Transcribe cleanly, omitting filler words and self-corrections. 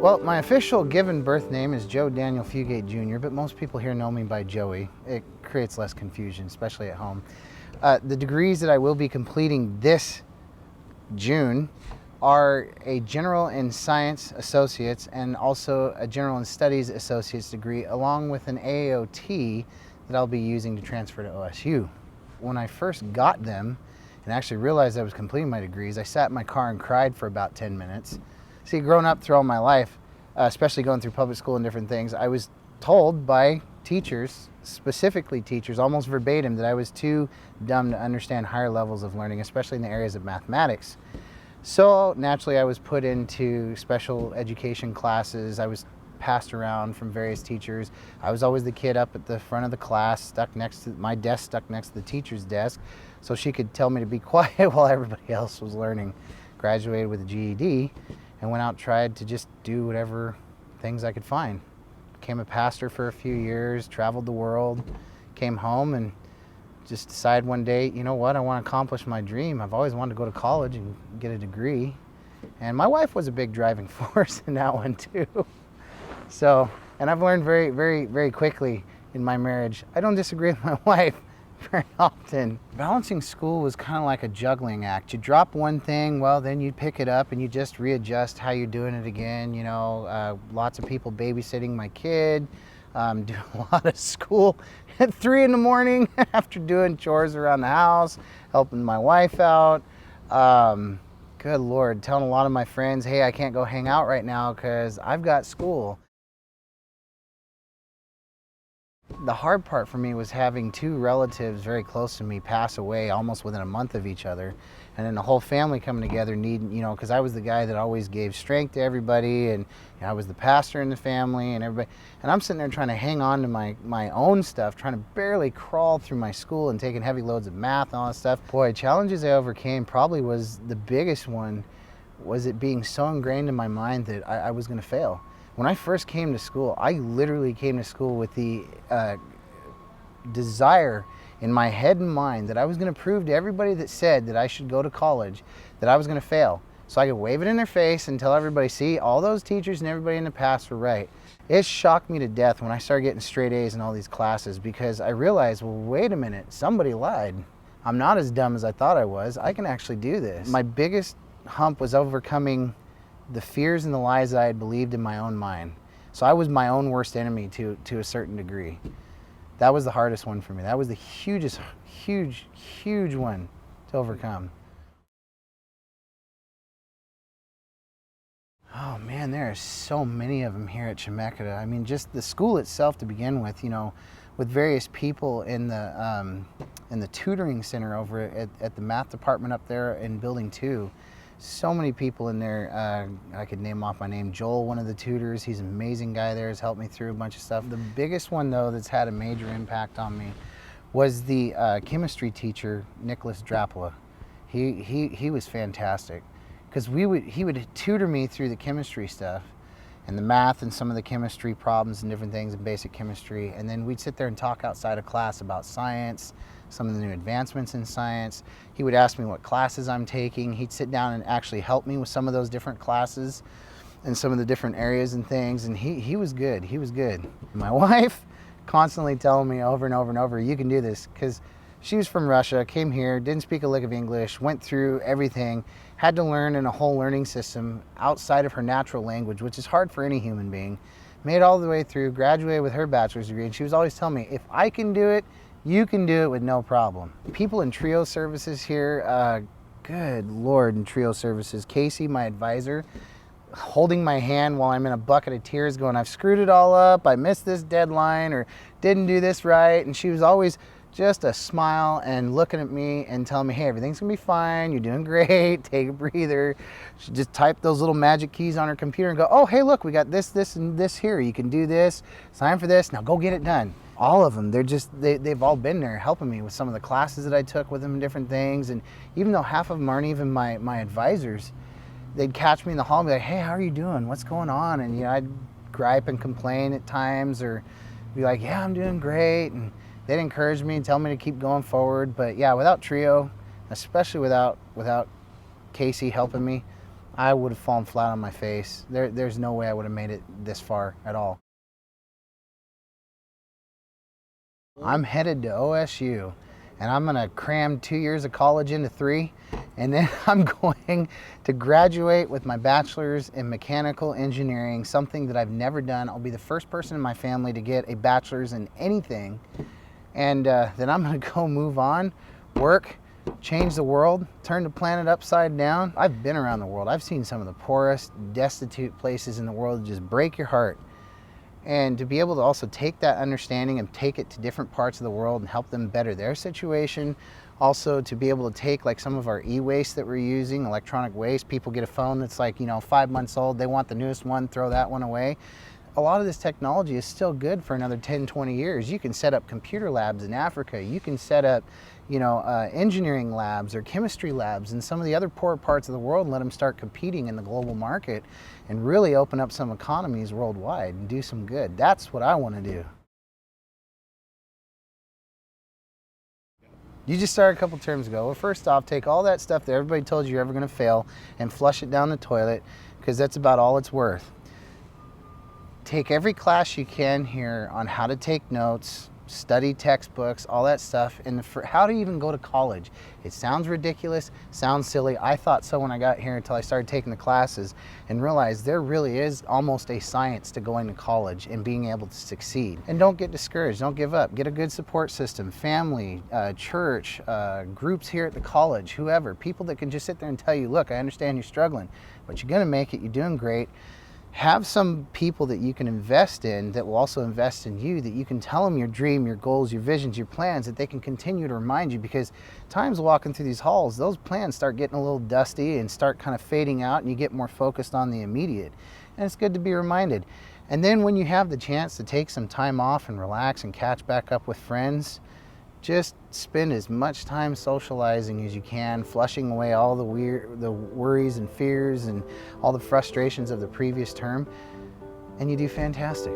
Well, my official given birth name is Joe Daniel Fugate Jr., but most people here know me by Joey. It creates less confusion, especially at home. The degrees that I will be completing this June are a General in Science Associates and also a General in Studies Associates degree, along with an AAOT that I'll be using to transfer to OSU. When I first got them and actually realized I was completing my degrees, I sat in my car and cried for about 10 minutes. See, growing up through all my life, especially going through public school and different things, I was told by teachers, specifically teachers, almost verbatim, that I was too dumb to understand higher levels of learning, especially in the areas of mathematics. So naturally I was put into special education classes. I was passed around from various teachers. I was always the kid up at the front of the class, stuck next to my desk, stuck next to the teacher's desk, so she could tell me to be quiet while everybody else was learning. Graduated with a GED and went out and tried to just do whatever things I could find. Became a pastor for a few years, traveled the world, came home and just decided one day, you know what, I want to accomplish my dream. I've always wanted to go to college and get a degree. And my wife was a big driving force in that one too. So, and I've learned very quickly in my marriage, I don't disagree with my wife very often. Balancing school was kind of like a juggling act. You drop one thing, well, then you pick it up and you just readjust how you're doing it again. You know, lots of people babysitting my kid, doing a lot of school at 3 in the morning after doing chores around the house, helping my wife out. Good Lord, telling a lot of my friends, hey, I can't go hang out right now because I've got school. The hard part for me was having two relatives very close to me pass away almost within a month of each other, and then the whole family coming together needing, you know, because I was the guy that always gave strength to everybody, and you know, I was the pastor in the family and everybody, and I'm sitting there trying to hang on to my own stuff, trying to barely crawl through my school and taking heavy loads of math and all that stuff. Boy, challenges I overcame probably was the biggest one, was it being so ingrained in my mind that I was going to fail. When I first came to school, I literally came to school with the desire in my head and mind that I was going to prove to everybody that said that I should go to college that I was going to fail. So I could wave it in their face and tell everybody, see, all those teachers and everybody in the past were right. It shocked me to death when I started getting straight A's in all these classes, because I realized, well, wait a minute, somebody lied. I'm not as dumb as I thought I was. I can actually do this. My biggest hump was overcoming the fears and the lies that I had believed in my own mind. So I was my own worst enemy to a certain degree. That was the hardest one for me. That was the huge one to overcome. Oh man, there are so many of them here at Chemeketa. I mean, just the school itself to begin with, you know, with various people in the tutoring center over at the math department up there in building 2. So many people in there. I could name off my name. Joel, one of the tutors, he's an amazing guy there, has helped me through a bunch of stuff. The biggest one though that's had a major impact on me was the chemistry teacher, Nicholas Drapola. He was fantastic, because he would tutor me through the chemistry stuff and the math and some of the chemistry problems and different things in basic chemistry, and then we'd sit there and talk outside of class about science, some of the new advancements in science. He would ask me what classes I'm taking. He'd sit down and actually help me with some of those different classes and some of the different areas and things, and he was good. He was good. My wife constantly telling me over and over and over, you can do this, because she was from Russia, came here, didn't speak a lick of English, went through everything, had to learn in a whole learning system outside of her natural language, which is hard for any human being. Made it all the way through, graduated with her bachelor's degree, and she was always telling me, if I can do it, you can do it with no problem. People in TRiO services here, good Lord, in TRiO services. Casey, my advisor, holding my hand while I'm in a bucket of tears going, I've screwed it all up, I missed this deadline, or didn't do this right. And she was always just a smile and looking at me and telling me, hey, everything's gonna be fine, you're doing great, take a breather. She just typed those little magic keys on her computer and go, oh, hey, look, we got this, this, and this here. You can do this, sign for this, now go get it done. All of them, they've all been there helping me with some of the classes that I took with them and different things. And even though half of them aren't even my advisors, they'd catch me in the hall and be like, hey, how are you doing? What's going on? And you know, I'd gripe and complain at times, or be like, yeah, I'm doing great. And they'd encourage me and tell me to keep going forward. But yeah, without TRiO, especially without Casey helping me, I would have fallen flat on my face. There's no way I would have made it this far at all. I'm headed to OSU, and I'm gonna cram 2 years of college into 3, and then I'm going to graduate with my bachelor's in mechanical engineering, something that I've never done. I'll be the first person in my family to get a bachelor's in anything, and then I'm gonna go move on, work, change the world, turn the planet upside down. I've been around the world. I've seen some of the poorest, destitute places in the world that just break your heart. And to be able to also take that understanding and take it to different parts of the world and help them better their situation. Also to be able to take like some of our e-waste that we're using, electronic waste. People get a phone that's like, 5 months old, they want the newest one, throw that one away. A lot of this technology is still good for another 10, 20 years. You can set up computer labs in Africa. You can set up, engineering labs or chemistry labs in some of the other poor parts of the world and let them start competing in the global market and really open up some economies worldwide and do some good. That's what I want to do. You just started a couple terms ago. Well, first off, take all that stuff that everybody told you you're ever going to fail and flush it down the toilet, because that's about all it's worth. Take every class you can here on how to take notes, study textbooks, all that stuff, and how to even go to college. It sounds ridiculous, sounds silly. I thought so when I got here until I started taking the classes and realized there really is almost a science to going to college and being able to succeed. And don't get discouraged, don't give up. Get a good support system, family, church, groups here at the college, whoever, people that can just sit there and tell you, look, I understand you're struggling, but you're gonna make it, you're doing great. Have some people that you can invest in that will also invest in you, that you can tell them your dream, your goals, your visions, your plans, that they can continue to remind you, because times walking through these halls, those plans start getting a little dusty and start kind of fading out, and you get more focused on the immediate. And it's good to be reminded. And then when you have the chance to take some time off and relax and catch back up with friends, just spend as much time socializing as you can, flushing away all the worries and fears and all the frustrations of the previous term, and you do fantastic.